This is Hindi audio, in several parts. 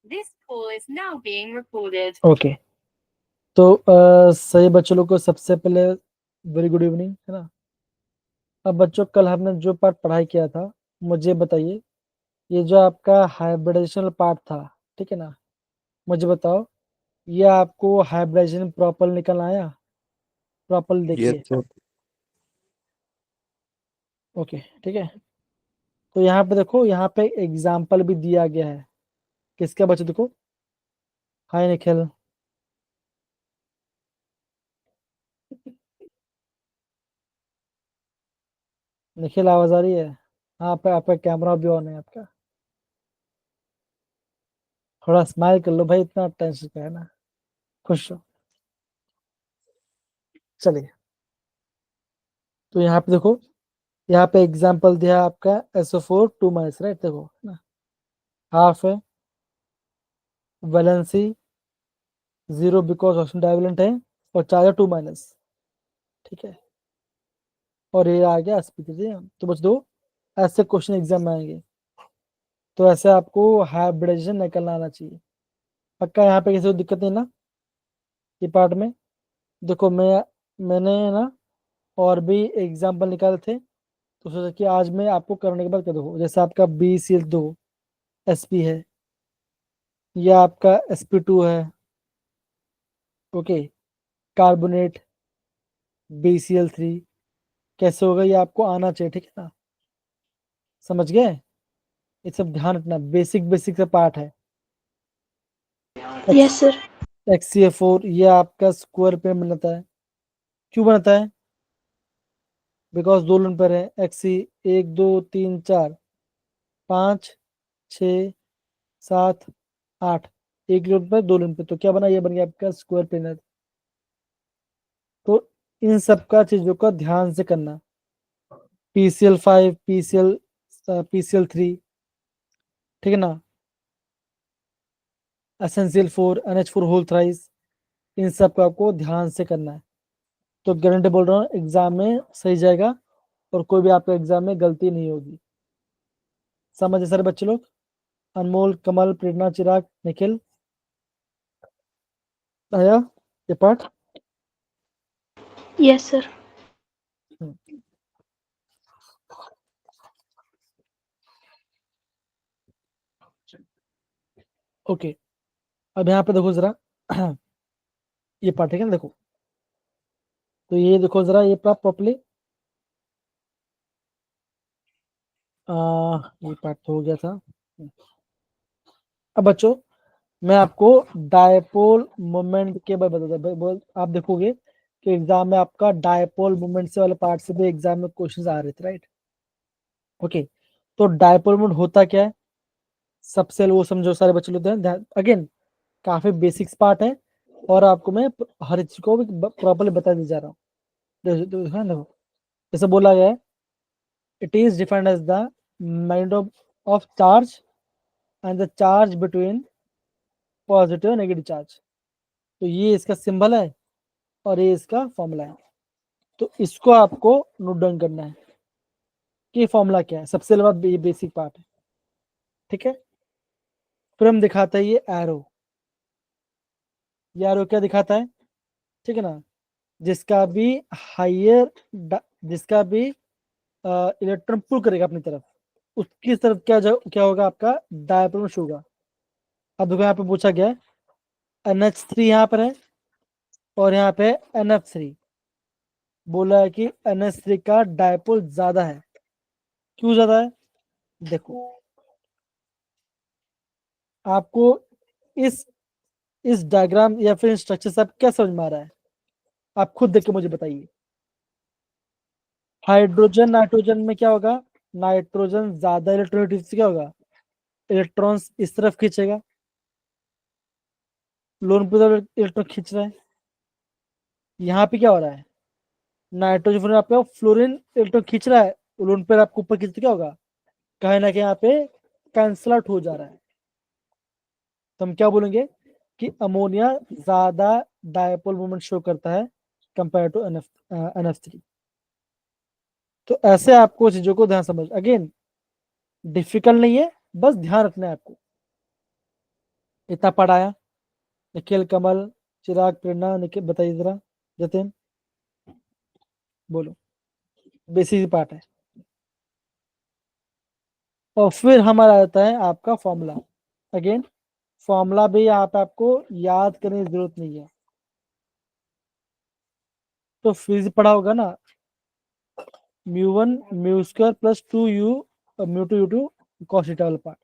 This call is now being recorded. Okay. तो सही बच्चों लोग को सबसे पहले वेरी गुड इवनिंग, है ना। अब बच्चों, कल हमने जो पार्ट पढ़ाई किया था, मुझे बताइए, ये जो आपका हाइब्रिडाइजेशन पार्ट था, ठीक है ना, मुझे बताओ, ये आपको हाइब्रिडाइजेशन प्रॉपर निकल आया? प्रॉपर यस देखिए। सर। ओके, ठीक है। तो यहाँ पे देखो, यहाँ पे एग्जाम्पल भी दिया गया है। किसका बच्चों? देखो, हाय निखिल। निखिल, आवाज आ रही है? हाँ, पे आपका कैमरा भी ऑन है आपका। थोड़ा स्माइल कर लो भाई, इतना टेंशन का है ना। खुश हो। चलिए, तो यहाँ पे देखो, यहाँ पे एग्जाम्पल दिया है आपका SO4 2 राइट। देखो ना, हाफ है, वैलेंसी 0 बिकॉज ऑक्सीजन डाइवेलेंट है, और चार्ज 2 ठीक है। और ये आ गया sp3। तो बच दो, ऐसे क्वेश्चन एग्जाम में आएंगे, तो ऐसे आपको हाइब्रिडाइजेशन निकलना आना चाहिए पक्का। यहाँ पे किसी को दिक्कत नहीं ना ये पार्ट में? देखो, मैंने ना और भी एग्जाम्पल निकाले थे, तो सोचा कि आज मैं आपको करने के बाद कर दूँ। जैसे आपका BCl2 sp है, या आपका sp2 है, ओके, कार्बोनेट BCl3, कैसे होगा ये आपको आना चाहिए, ठीक है ना। समझ गए? ये सब ध्यान रखना, बेसिक बेसिक से पार्ट है। Yes sir. HCl4 ये आपका स्क्वायर पे बनता है। क्यों बनता है? बिकॉज दो लोन पर है एक्सी, 1 2 3 4 5 6 7 8, एक लोन पर, दो लोन पे, तो क्या बना? ये बन गया आपका स्क्वायर पेनर। तो इन सब का चीजों का ध्यान से करना। PCl5, PCl3, ठीक है ना, SnCl4, NH4 होल थ्राइस, इन सब का आपको ध्यान से करना है। तो गारंटी बोल रहा हूँ, एग्जाम में सही जाएगा, और कोई भी आपका एग्जाम में गलती नहीं होगी। समझे सारे बच्चे लोग? अनमोल, कमल, प्रेरणा, चिराग, निखिल, आया ये पार्ट? Yes sir. ओके, अब यहाँ पे देखो जरा। ये पार्ट, ठीक है ना, देखो। तो ये देखो जरा, ये प्रॉपर्ली, ये पार्ट तो हो गया था। अब बच्चों, मैं आपको डायपोल मोमेंट के बारे में बताता हूँ। आप देखोगे कि एग्जाम में आपका डायपोल मोमेंट से वाले पार्ट से भी एग्जाम में क्वेश्चंस आ रहे थे, राइट। ओके, तो डायपोल मोमेंट होता क्या है, सबसे वो समझो सारे बच्चे लोग। अगेन, काफी बेसिक्स पार्ट है, और आपको मैं हर चीज को प्रॉपर्ली बता दी जा रहा हूँ। देखो, जैसे बोला गया है, it is defined as the magnet of charge and the charge between positive negative charge. तो ये इसका सिंबल है, और ये इसका फॉर्मूला है। तो इसको आपको नोट डाउन करना है कि फॉर्मूला क्या है। सबसे पहले बेसिक पार्ट है, ठीक है। फिर हम दिखाते हैं ये एरो। ये एरो क्या दिखाता है, ठीक है ना, जिसका भी हाइयर, जिसका भी इलेक्ट्रॉन पुल करेगा अपनी तरफ, उसकी तरफ क्या होगा? आपका डायपोल शो होगा। अब देखो, यहाँ पे पूछा गया है, NH3 यहाँ पर है, और यहाँ पे NF3। बोला है कि NH3 का डायपोल ज्यादा है। क्यों ज्यादा है? देखो, आपको इस इस डायग्राम या फिर स्ट्रक्चर से आप क्या समझ में आ रहा है? आप खुद देख के मुझे बताइए। हाइड्रोजन नाइट्रोजन में क्या होगा? नाइट्रोजन ज्यादा इलेक्ट्रोनेगेटिव से क्या होगा? इलेक्ट्रॉन्स इस तरफ खींचेगा, लोन पे इलेक्ट्रॉन खींच रहा है। यहाँ पे क्या हो रहा है? नाइट्रोजन फ्लोरीन आपका फ्लोरीन इलेक्ट्रॉन खींच रहा है, लोन पे आपको ऊपर खींच, क्या होगा? कहीं ना कहीं यहाँ पे कैंसल आउट हो जा रहा है। तो हम क्या बोलेंगे कि अमोनिया ज्यादा डायपोल मोमेंट शो करता है कंपेयर टू NF3। तो ऐसे आपको चीजों को ध्यान समझ, अगेन डिफिकल्ट नहीं है, बस ध्यान रखना है आपको। इतना पढ़ाया। निखिल, कमल, चिराग, प्रेरणा, निखिल, बताइए जरा। जतिन, बोलो। बेसिक पार्ट है। और फिर हमारा आता है आपका फॉर्मूला। अगेन फॉर्मूला भी यहाँ पे आपको याद करने की जरूरत नहीं है। तो फिजिक्स पढ़ा होगा ना, म्यू1 म्यू स्क्वायर प्लस 2u म्यू2u2 cos थीटा वाला पार्ट।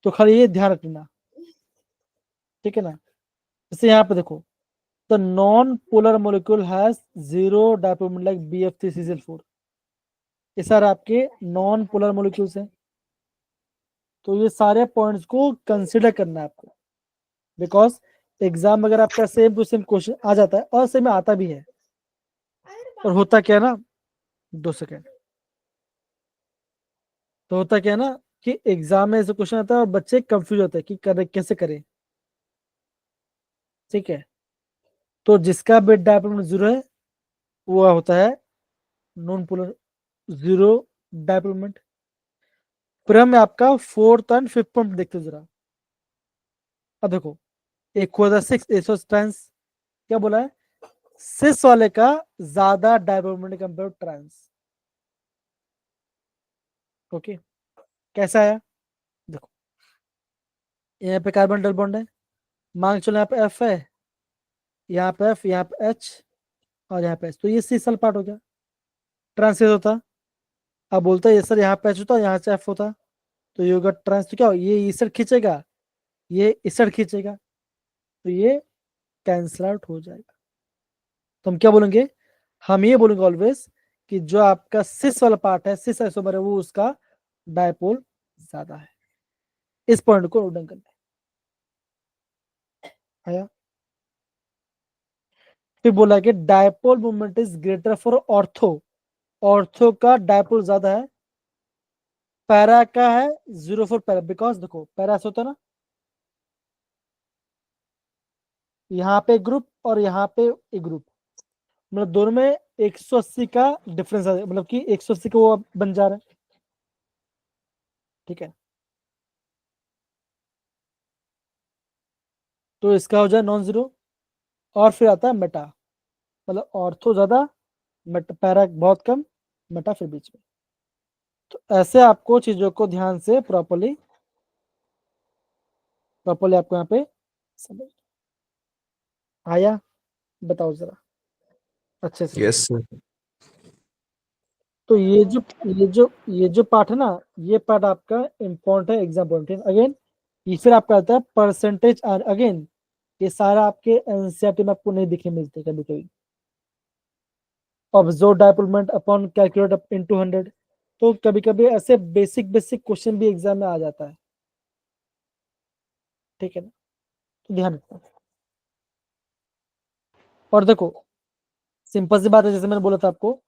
तो खाली ये ध्यान रखना, ठीक है ना। जैसे यहाँ पे देखो, the non polar molecule has zero dipole moment like BF3CCl4। ये सारे आपके नॉन पोलर मोलिक्यूल्स हैं। तो ये सारे पॉइंट्स को कंसिडर करना है आपको, बिकॉज एग्जाम में अगर आपका सेम टू सेम क्वेश्चन आ जाता है, और सेम में आता भी है, और होता क्या है ना, 2 सेकेंड। तो होता क्या है ना कि एग्जाम में ऐसे क्वेश्चन आता है और बच्चे कंफ्यूज होते हैं कि करे कैसे करें, ठीक है। तो जिसका बिट डायपोल मोमेंट जीरो है वो होता है non polar, zero dipole moment. फिर हम आपका फोर्थ एंड फिफ्थ पॉइंट देखते हैं जरा। अब देखो, एक हुआ था 6 क्या बोला है, सिस वाले का ज्यादा dipole moment compare to trans. Okay, कैसा है, देखो यहाँ पे कार्बन डबल बॉन्ड है, मान के चलो यहाँ पे एफ है, यहाँ पे एफ, यहाँ पे एच, और यहाँ पे एच। तो ये सीसल पार्ट हो गया, ट्रांस होता। अब बोलता है ये सर यहाँ पे एच होता, यहाँ से एफ होता, तो ये होगा ट्रांस। तो क्या हो, ये इस साइड खींचेगा, ये इस साइड खींचेगा, तो ये कैंसल आउट हो जाएगा। तो हम क्या बोलेंगे, हम ये बोलेंगे ऑलवेज कि जो आपका सिस वाला पार्ट है, सिस आइसोमर है, वो उसका डायपोल ज्यादा है। इस पॉइंट को नोट डाउन करना है। आया। फिर बोला कि dipole moment is greater for ortho. Ortho का डायपोल ज्यादा है, पैरा का है 0 फॉर पैरा। बिकॉज देखो पैरा से होता है ना, यहाँ पे ग्रुप और यहाँ पे एक ग्रुप, मतलब दोनों में 180 का डिफरेंस है, मतलब कि 180 का वो बन जा रहा है, ठीक है। तो इसका हो जाए नॉन जीरो। और फिर आता है मेटा, मतलब ऑर्थो ज्यादा, मेटा पैरा बहुत कम, मेटा फिर बीच में। तो ऐसे आपको चीजों को ध्यान से प्रॉपरली प्रॉपरली आपको यहाँ पे समझ आया। बताओ जरा अच्छे से। Yes sir. तो ये जो पार्ट है ना, ये पार्ट आपका इम्पोर्टेंट है, एग्जाम पॉइंट है। अगेन ये फिर आपका आता है परसेंटेज। अगेन ये सारा आपके एनसीईआरटी में आपको नहीं दिखने मिलते कभी कभी। Observe dipole moment upon calculate into 100। तो कभी कभी ऐसे बेसिक बेसिक क्वेश्चन भी एग्जाम में आ जाता है, ठीक है ना। तो ध्यान रखना। और देखो सिंपल सी बात है, जैसे मैंने बोला था आपको,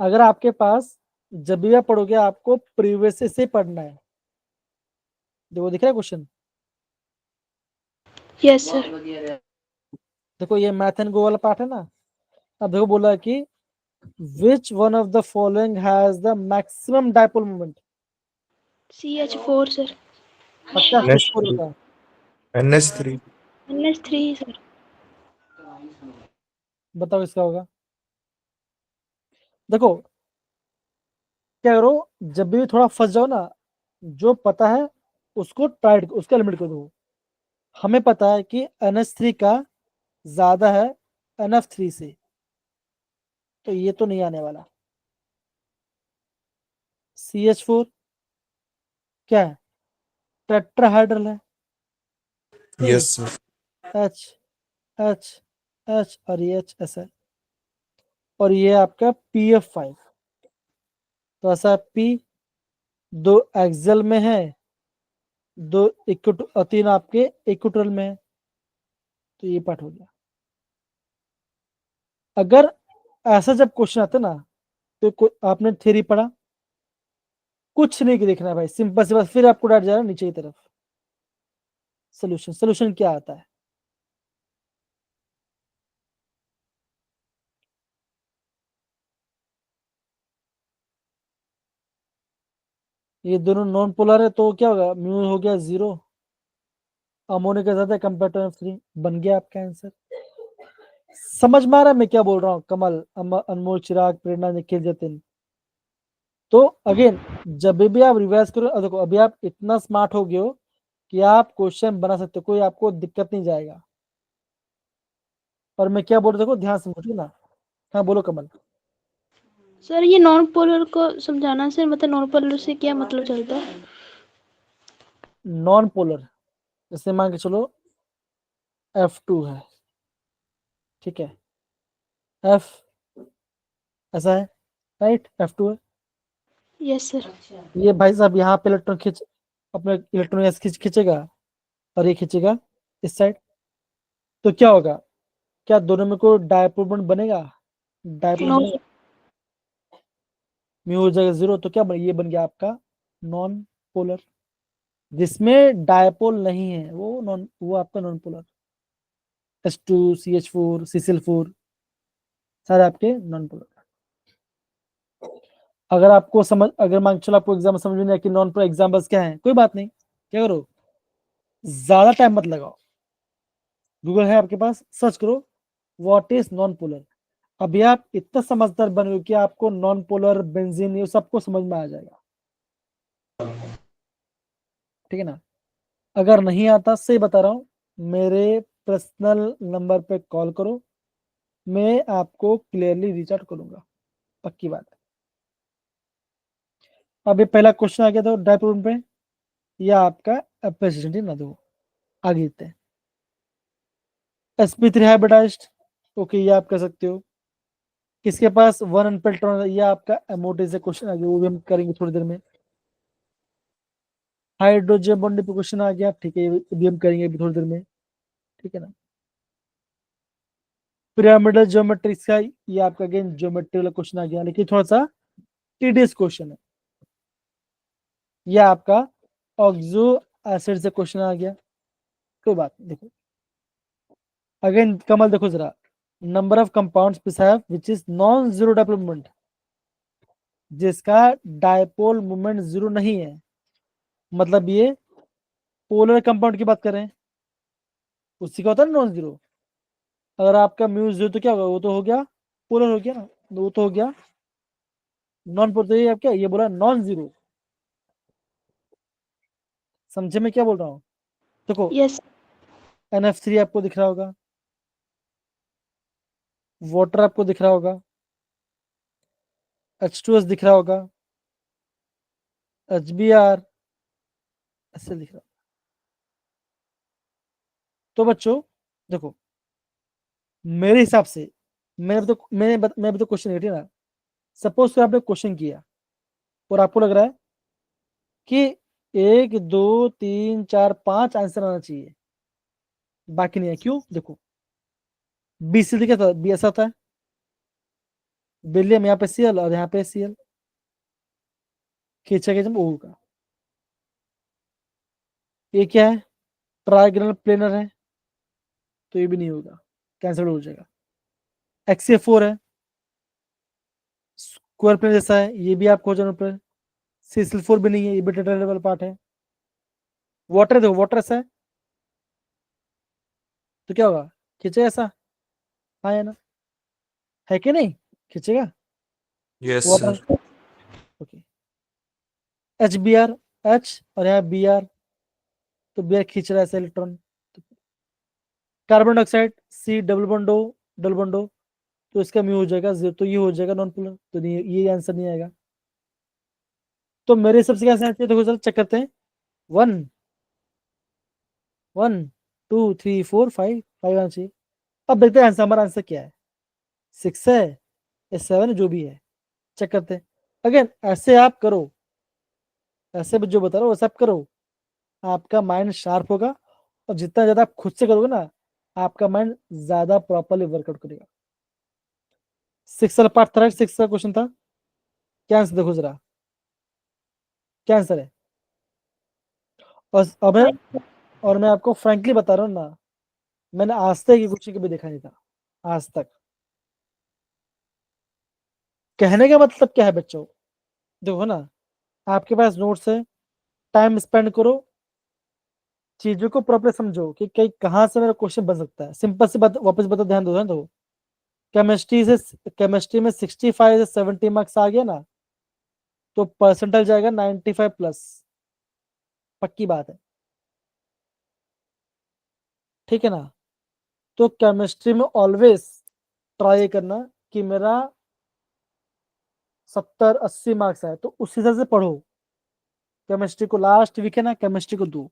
अगर आपके पास जब भी आप पढ़ोगे आपको प्रीवियस से पढ़ना है। देखो दिख रहा है क्वेश्चन, यस सर। देखो ये मैथ एंड गो वाला पार्ट है ना। अब देखो बोला है कि which one of the following has the maximum dipole moment. CH4 sir. पक्का N H six four three होता है। NH3। NH3 sir. बताओ इसका होगा। देखो क्या करो, जब भी थोड़ा फंस जाओ ना, जो पता है उसको ट्राई, उसका लिमिट कर दो। हमें पता है कि NH3 का ज्यादा है NF3 से, तो ये तो नहीं आने वाला। CH4 क्या है, टेट्राहाइड्रल है, तो yes sir. H H H और ये H ऐसा है। और ये आपका PF5, तो ऐसा P दो एक्सल में है, दो तीन आपके इक्विटोरियल में है। तो ये पार्ट हो गया। अगर ऐसा जब क्वेश्चन आता है ना, तो आपने थ्योरी पढ़ा, कुछ नहीं देखना है भाई, सिंपल से बस फिर आपको डाट जा रहा है नीचे की तरफ। सोल्यूशन, सोल्यूशन क्या आता है, ये दोनों नॉन पोलर है, तो क्या होगा, म्यू हो गया 0, अमोनिया ज्यादा है कंपेयर टू NF3, बन गया आपका आंसर। समझ में आ रहा है मैं क्या बोल रहा हूँ? कमल, अनमोल, चिराग, प्रेरणा, निखिल, जतिन। तो अगेन जब भी आप रिवाइज करो, देखो अभी आप इतना स्मार्ट हो गए हो कि आप क्वेश्चन बना सकते हो, कोई आपको दिक्कत नहीं जाएगा। और मैं क्या बोल रहा हूँ देखो ध्यान से मुझे ना। हाँ बोलो कमल। सर ये नॉन पोलर को समझाना सर, मतलब नॉन पोलर से क्या मतलब चलता है? नॉन पोलर जैसे मान के चलो F2 है, ठीक है, F ऐसा है, राइट, F2 है। Yes sir. ये भाई साहब यहाँ पे इलेक्ट्रॉन खींच, अपने इलेक्ट्रॉन खींचेगा और ये खींचेगा इस साइड, तो क्या होगा? क्या दोनों में कोई डायपोल बॉन्ड बनेगा? डायपोल नो बनेगा, म्यू हो जाएगा 0। तो क्या ये बन गया आपका नॉन पोलर। जिसमें डायपोल नहीं है वो आपका non polar. H2, CH4, CCl4 सारे आपके नॉन पोलर। अगर आपको समझ, अगर मान चलो आपको एग्जाम समझ में नहीं आया कि नॉन पोलर एग्जाम्पल्स क्या है, कोई बात नहीं, क्या करो, ज्यादा टाइम मत लगाओ, गूगल है आपके पास, सर्च करो व्हाट इज नॉन पोलर। अभी आप इतना समझदार बन गए कि आपको नॉन पोलर, बेंजीन, ये सबको समझ में आ जाएगा, ठीक है ना? अगर नहीं आता, सही बता रहा हूँ, मेरे पर्सनल नंबर पे कॉल करो, मैं आपको क्लियरली रीच आउट करूंगा, पक्की बात है। अभी पहला क्वेश्चन आ गया था डायपोल पे, या आपका एप्रिसिएशन ना दो, आगे देते हैं। sp3 हाइब्रिडाइज्ड, ओके, ये आप कर सकते हो। किसके पास 1 अनपेल्ड इलेक्ट्रॉन, ये आपका एमओटी से क्वेश्चन आ गया, वो भी हम करेंगे थोड़ी देर में। हाइड्रोजन बॉन्ड पे क्वेश्चन आ गया, ठीक है, ये भी हम करेंगे अभी थोड़ी देर में, ठीक है ना? पिरामिडल ज्योमेट्री का ये आपका अगेन ज्योमेट्री वाला क्वेश्चन आ गया, लेकिन थोड़ा सा टीडियस क्वेश्चन है। ये आपका ऑक्सो एसिड से क्वेश्चन आ गया, कोई बात नहीं। देखो अगेन कमल, देखो जरा, number of compounds beside which is non zero dipole moment, जिसका डायपोल मोमेंट जीरो नहीं है, मतलब ये पोलर कंपाउंड की बात कर रहे हैं, उसी का होता है नॉन जीरो। अगर आपका म्यू जीरो तो क्या होगा? वो तो हो गया पोलर, हो गया ना, वो तो हो गया नॉन पोलर। तो ये आप क्या ये बोला नॉन जीरो, समझे मैं क्या बोल रहा हूँ? देखो यस। NF3 आपको दिख रहा होगा, वाटर आपको दिख रहा होगा, H2S दिख रहा होगा, HBr ऐसे दिख रहा होगा। तो बच्चों देखो, मेरे हिसाब से मैं भी तो क्वेश्चन नहीं ना, सपोज कि आपने क्वेश्चन किया और आपको लग रहा है कि 1 2 3 4 5 आंसर आना चाहिए, बाकी नहीं है, क्यों? देखो BC क्या था, बी ऐसा था, बेरिलियम यहाँ पे Cl और यहाँ पे Cl, खींचा जब O का, ये क्या है? ट्राइगोनल प्लेनर है, तो ये भी नहीं होगा, कैंसिल हो जाएगा। XCF4 है, स्क्वायर प्लेन जैसा है, ये भी आपको हो जाना पर। CCl4 भी नहीं है, ये भी टेट्राहेड्रल पार्ट है। वाटर देखो, वाटर ऐसा है, तो क्या होगा? खींचेगा ऐसा, हाँ है ना, है कि नहीं? खींचेगा yes water, sir. Okay. HBr, H और यहाँ Br, तो Br खींच रहा है ऐसा electron. Carbon dioxide C double bond O, तो इसका म्यू हो जाएगा 0, तो ये हो जाएगा नॉन पोलर, तो नहीं, ये आंसर नहीं आएगा। तो मेरे हिसाब से क्या आंसर चाहिए, देखो सर चेक करते हैं। 1 1 2 3 4 5 5 आना चाहिए। अब देखते हैं आंसर, हमारा आंसर क्या है, 6 है या 7 है, जो भी है, चेक करते हैं। अगेन ऐसे आप करो, ऐसे भी जो बता रहा हूँ वैसे आप करो, आपका माइंड शार्प होगा, और जितना ज्यादा आप खुद से करोगे ना, आपका माइंड ज्यादा प्रॉपरली वर्कआउट करेगा। 6 वाला पार्ट था, 6 का क्वेश्चन था, क्या आंसर देखो जरा, क्या आंसर है? और मैं आपको फ्रैंकली बता रहा हूँ ना, मैंने आज तक ये क्वेश्चन कभी देखा नहीं था, आज तक। कहने का मतलब क्या है बच्चों, देखो ना, आपके पास नोट्स है, टाइम स्पेंड करो, चीजों को प्रॉपर समझो कि कहीं कहाँ से मेरा क्वेश्चन बन सकता है। सिंपल सी बात वापस बता, ध्यान दो, तो केमिस्ट्री में 65 से 70 मार्क्स आ गया ना, तो परसेंटाइल जाएगा 95 प्लस, पक्की बात है, ठीक है ना। तो केमिस्ट्री में ऑलवेज ट्राई करना कि मेरा 70-80 मार्क्स आए, तो उस हिसाब से पढ़ो। केमिस्ट्री को लास्ट वीक है ना, केमिस्ट्री को दो,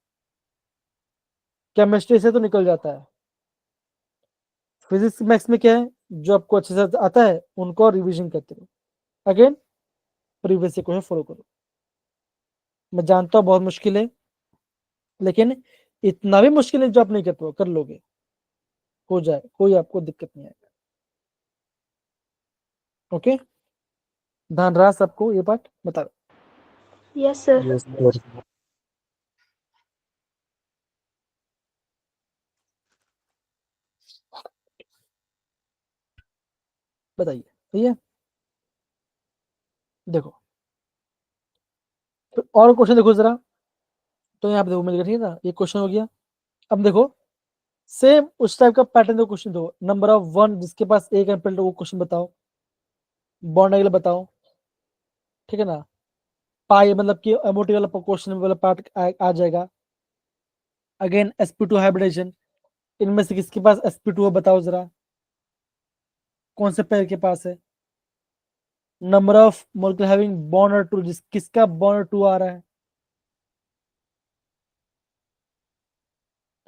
केमिस्ट्री से तो निकल जाता है। फिजिक्स मैथ्स में क्या है, जो आपको अच्छे से आता है उनको रिवीजन करते रहो, अगेन प्रीवियस क्वेश्चन फॉलो करो। मैं जानता हूँ बहुत मुश्किल है, लेकिन इतना भी मुश्किल है जो आप नहीं कर पाओ, कर लोगे, हो जाए, कोई आपको दिक्कत नहीं आएगा। ओके, ध्यान रहा सबको ये बात बता। Yes sir. Yes sir. बताइए, सही है। देखो तो और क्वेश्चन देखो जरा, तो यहाँ पे देखो मिल गया, ठीक है ना, ये क्वेश्चन हो गया। अब देखो सेम उस टाइप का पैटर्न दो, क्वेश्चन दो, नंबर ऑफ 1 जिसके पास एक एम्पल वो क्वेश्चन बताओ, बॉन्ड एंगल बताओ, ठीक है ना। पाई मतलब कि एमओटी वाला क्वेश्चन वाला पार्ट आ जाएगा। अगेन sp2 हाइब्रिडेशन, इनमें से किसके पास sp2 है बताओ जरा, कौन से पेयर के पास है। Number of molecule having bond और 2, किसका बॉन्ड और 2 आ रहा है।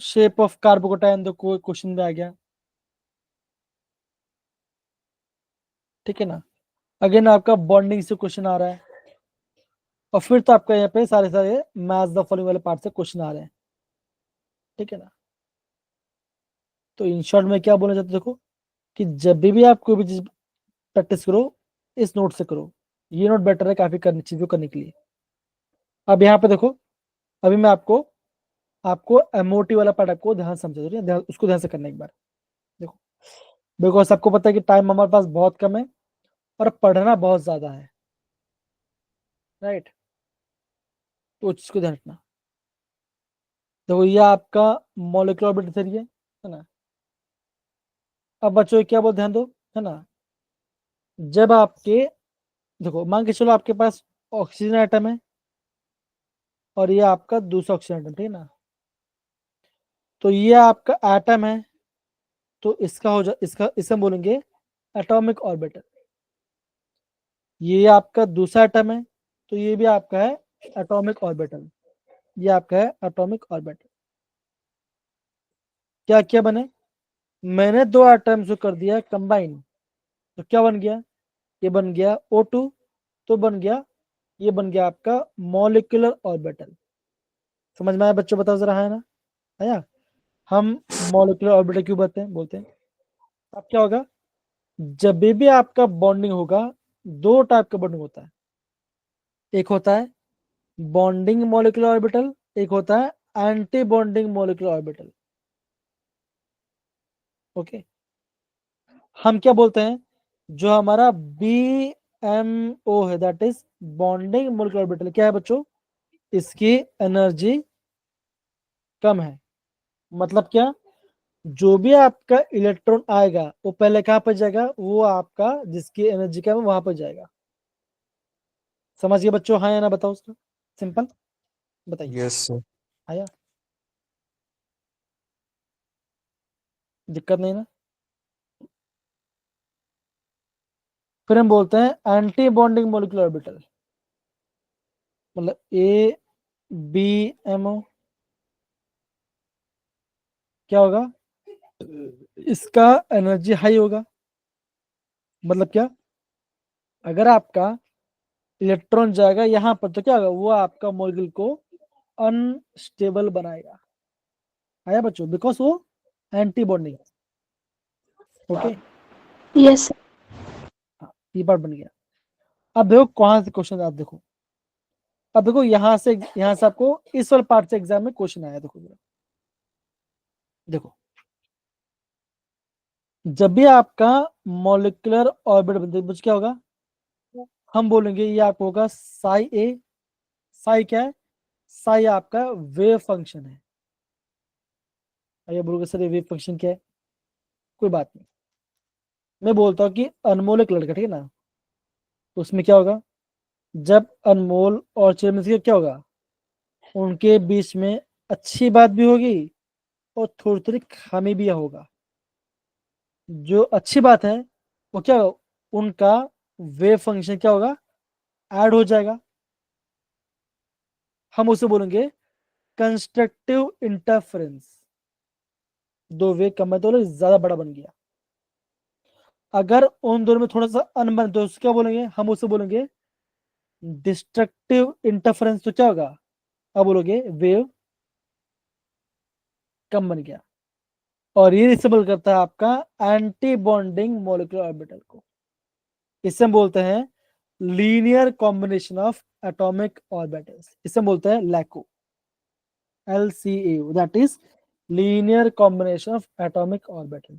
शेप ऑफ कार्बोकेटाइन दो, कोई क्वेश्चन में आ गया, ठीक है ना। अगेन आपका बॉन्डिंग से क्वेश्चन आ रहा है, और फिर तो आपका यहाँ पे सारे सारे मैच द फॉलोइंग वाले पार्ट से क्वेश्चन आ रहे हैं, ठीक है ना। तो इन शॉर्ट में क्या बोलना चाहते हो, देखो कि जब भी आप कोई भी चीज प्रैक्टिस करो, इस नोट से करो, ये नोट बेटर है काफी करनी चीजों करने के लिए। अब यहाँ पे देखो, अभी मैं आपको आपको एमओटी वाला पार्ट आपको ध्यान से समझा दो, उसको ध्यान से करना एक बार। देखो बिकॉज सबको पता है कि टाइम हमारे पास बहुत कम है और पढ़ना बहुत ज्यादा है, राइट, तो उस चीज को ध्यान रखना। देखो ये आपका मॉलिक्यूलर ऑर्बिटल थ्योरी है ना। अब बच्चों क्या बोल, ध्यान दो, है ना। जब आपके देखो मान के चलो आपके पास ऑक्सीजन एटम है और ये आपका दूसरा ऑक्सीजन एटम, ठीक है ना। तो ये आपका एटम है, तो इसका हो जा इसका इसे हम बोलेंगे एटॉमिक ऑर्बिटल। ये आपका दूसरा एटम है, तो ये भी आपका है एटॉमिक ऑर्बिटल, ये आपका है एटॉमिक ऑर्बिटल। क्या क्या बने, मैंने दो एटम्स को कर दिया कंबाइन, तो क्या बन गया, ये बन गया O2, तो बन गया, ये बन गया आपका मॉलिक्यूलर ऑर्बिटल। समझ में आया बच्चों, बताओ जरा, है ना, आया। हम मॉलिक्यूलर ऑर्बिटल क्यों बोलते हैं। अब क्या होगा, जब भी आपका बॉन्डिंग होगा, दो टाइप का बॉन्डिंग होता है, एक होता है बॉन्डिंग मॉलिक्यूलर ऑर्बिटल, एक होता है anti bonding molecular orbital. Okay, हम क्या बोलते हैं, जो हमारा BMO है, that is bonding molecular orbital, क्या है बच्चों, इसकी एनर्जी कम है। मतलब क्या, जो भी आपका इलेक्ट्रॉन आएगा वो पहले कहां पर जाएगा, वो आपका जिसकी एनर्जी कम है वहां पर जाएगा। समझ गए बच्चों, हाँ या ना बताओ उसका, सिंपल बताइए, यस सर। आया, दिक्कत नहीं ना। फिर हम बोलते हैं एंटी बॉन्डिंग मॉलिक्यूलर ऑर्बिटल, मतलब ABMO, क्या होगा, इसका एनर्जी हाई होगा। मतलब क्या, अगर आपका इलेक्ट्रॉन जाएगा यहां पर तो क्या होगा, वो आपका मॉलिक्यूल को अनस्टेबल बनाएगा। आया बच्चों, बिकॉज वो एंटी बॉन्डिंग, ओके, यस हाँ, ये बात बन गया। अब देखो कौन से क्वेश्चन आप देखो, अब देखो यहां से आपको इस वाले पार्ट से एग्जाम में क्वेश्चन आया, देखो जरा, देखो जब भी आपका मॉलिक्यूलर ऑर्बिट बनते हैं क्या होगा, हम बोलेंगे ये आपको होगा साई ए। साई क्या है, साई आपका वेव फंक्शन है, आइए बोलोगे सर ये वेव फंक्शन क्या है, कोई बात नहीं। मैं बोलता हूँ कि अनमोल एक लड़का, ठीक है ना, तो उसमें क्या होगा, जब अनमोल और चिरंजीवी क्या होगा, उनके बीच में अच्छी बात भी होगी और थोड़ी थोड़ी खामी भी होगा। जो अच्छी बात है वो क्या होगा, उनका वेव फंक्शन क्या होगा, ऐड हो जाएगा। हम उसे बोलेंगे कंस्ट्रक्टिव इंटरफेरेंस। दो वेव कम है तो ज्यादा बड़ा बन गया। अगर उन दोनों में थोड़ा सा अनबन तो उसको क्या बोलेंगे, हम उसे बोलेंगे डिस्ट्रक्टिव इंटरफेरेंस। तो क्या होगा, अब बोलोगे वेव कम बन गया। और ये रिसेबल करता है आपका एंटी बॉन्डिंग मॉलिक्यूलर ऑर्बिटल को। इसे हम बोलते हैं linear combination of atomic orbitals. इसे हम बोलते हैं लैको, LCA, that is linear combination of atomic orbital.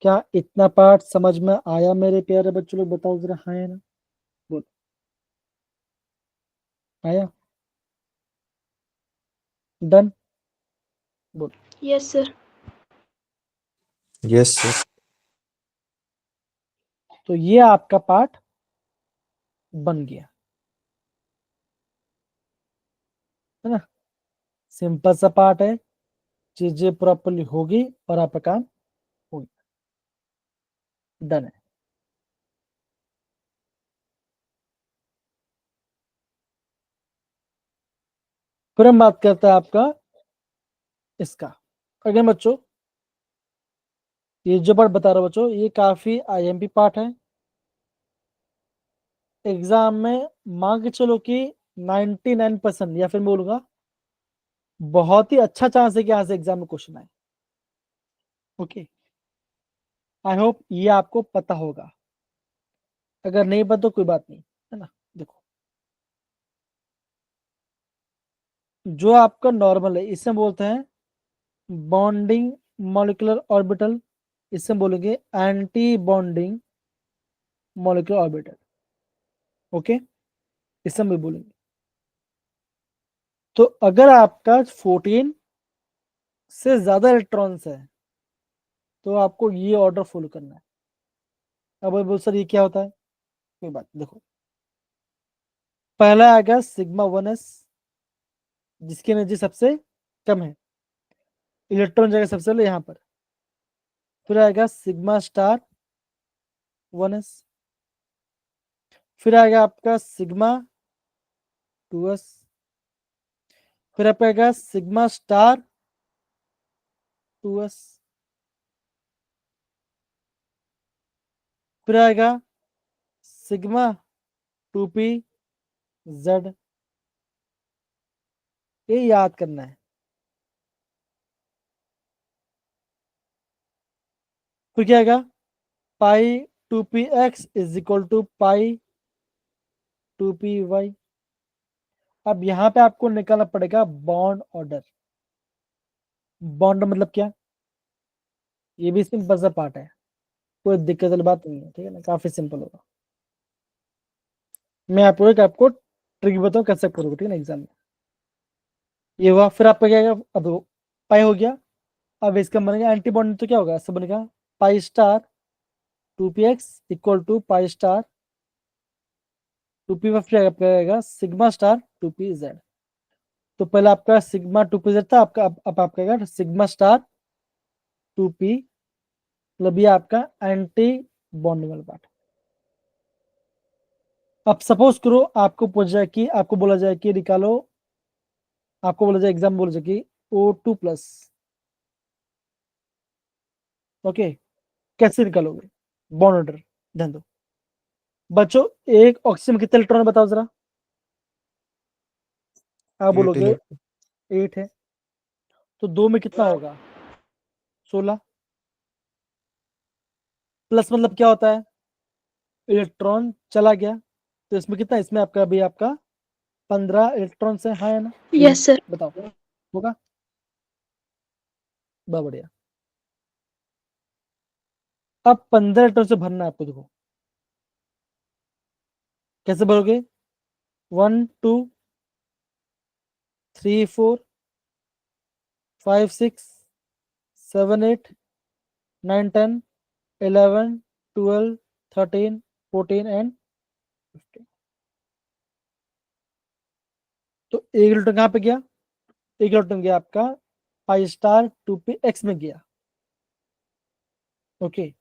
क्या इतना पार्ट समझ में आया मेरे प्यारे बच्चों लोग, बताओ जरा, हाँ या ना, बोलो, आया, डन, बोलो। Yes sir. Yes sir. तो ये आपका पार्ट बन गया, है ना, सिंपल सा पार्ट है, चीजें प्रॉपरली होगी और आपका काम हो गया, डन है। फिर हम बात करते हैं आपका इसका। अगेन बच्चों, ये जो पार्ट बता रहा हूं बच्चों, ये काफी IMP पार्ट है। एग्जाम में मान के चलो कि 99% या फिर मैं बोलूंगा बहुत ही अच्छा चांस है कि यहाँ से एग्जाम में क्वेश्चन आए। ओके, आई होप ये आपको पता होगा। अगर नहीं पता तो कोई बात नहीं, है ना। देखो, जो आपका नॉर्मल है इसे हम बोलते हैं बॉन्डिंग मॉलिक्यूलर ऑर्बिटल। इसे हम बोलेंगे anti bonding molecular orbital. Okay, इसे हम भी बोलेंगे। तो अगर आपका 14 से ज्यादा इलेक्ट्रॉन्स है तो आपको ये ऑर्डर फॉलो करना है। अब बोल सर ये क्या होता है, कोई बात नहीं, देखो, पहला आएगा सिग्मा 1s, जिसकी एनर्जी सबसे कम है, इलेक्ट्रॉन जाएगा सबसे पहले यहाँ पर। फिर आएगा सिग्मा स्टार 1s। फिर आएगा आपका सिग्मा 2s। फिर आपका आएगा सिग्मा स्टार 2s। फिर आएगा सिग्मा 2p z। ये याद करना है। फिर क्या आएगा, pi 2px is equal to pi 2py। अब यहाँ पे आपको निकालना पड़ेगा बॉन्ड ऑर्डर। बॉन्ड मतलब क्या, ये भी सिंपल सा पार्ट है, कोई दिक्कत वाली बात नहीं है, ठीक है ना, काफी सिंपल होगा। मैं आपको ट्रिक बताऊँ कैसे करोगे, ठीक है ना, एग्जाम में। ये हुआ, फिर आपका क्या आएगा, अब पाई हो गया। अब इसका बनेगा एंटी बॉन्ड, तो क्या होगा, ऐसा बनेगा pi star 2px equal to pi star 2p, फिर आपका आएगा सिग्मा स्टार 2pz। तो पहले आपका सिग्मा 2pz था, आपका अब आपका आएगा सिग्मा स्टार 2p, मतलब ये आपका एंटी बॉन्डिंग वाला पार्ट। अब सपोज करो आपको पूछा जाए कि, आपको बोला जाए कि निकालो, आपको बोला जाए एग्जाम बोला जाए कि O2+, ओके, कैसे निकालोगे बॉन्ड ऑर्डर, ध्यान दो बच्चों। एक ऑक्सीजन में कितने इलेक्ट्रॉन बताओ जरा, आप 8 बोलोगे इलेक्ट्रॉन। 8 है, तो 2 में कितना होगा, 16। प्लस मतलब क्या होता है, इलेक्ट्रॉन चला गया, तो इसमें कितना, इसमें आपका अभी आपका 15 इलेक्ट्रॉन है, हाँ या ना, यस सर। बताओ होगा, बहुत बढ़िया। अब 15 इलेक्ट्रॉन से भरना है आपको, देखो कैसे भरोगे, 1 2 3 4 5 6 7 8 9 10 11 12 13 14 एंड 15। तो एक इलेक्ट्रॉन कहाँ पे गया? एक इलेक्ट्रॉन गया आपका पाई स्टार 2p में गया। ओके,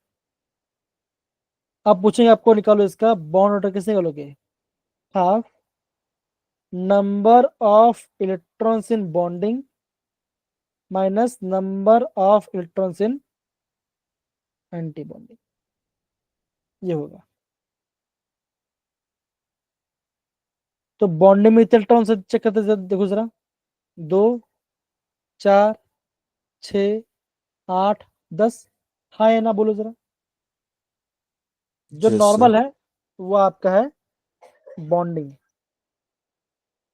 अब पूछेंगे आपको निकालो इसका बॉन्ड ऑर्डर कैसे निकालोगे? Half number of electrons in bonding minus number of electrons in anti bonding, ये होगा। तो बॉन्डिंग में इतने इलेक्ट्रॉन से चेक करते देखो जरा, 2 4 6 8 10, हाँ या ना बोलो जरा। जो Yes, नॉर्मल sir. है वो आपका है बॉन्डिंग।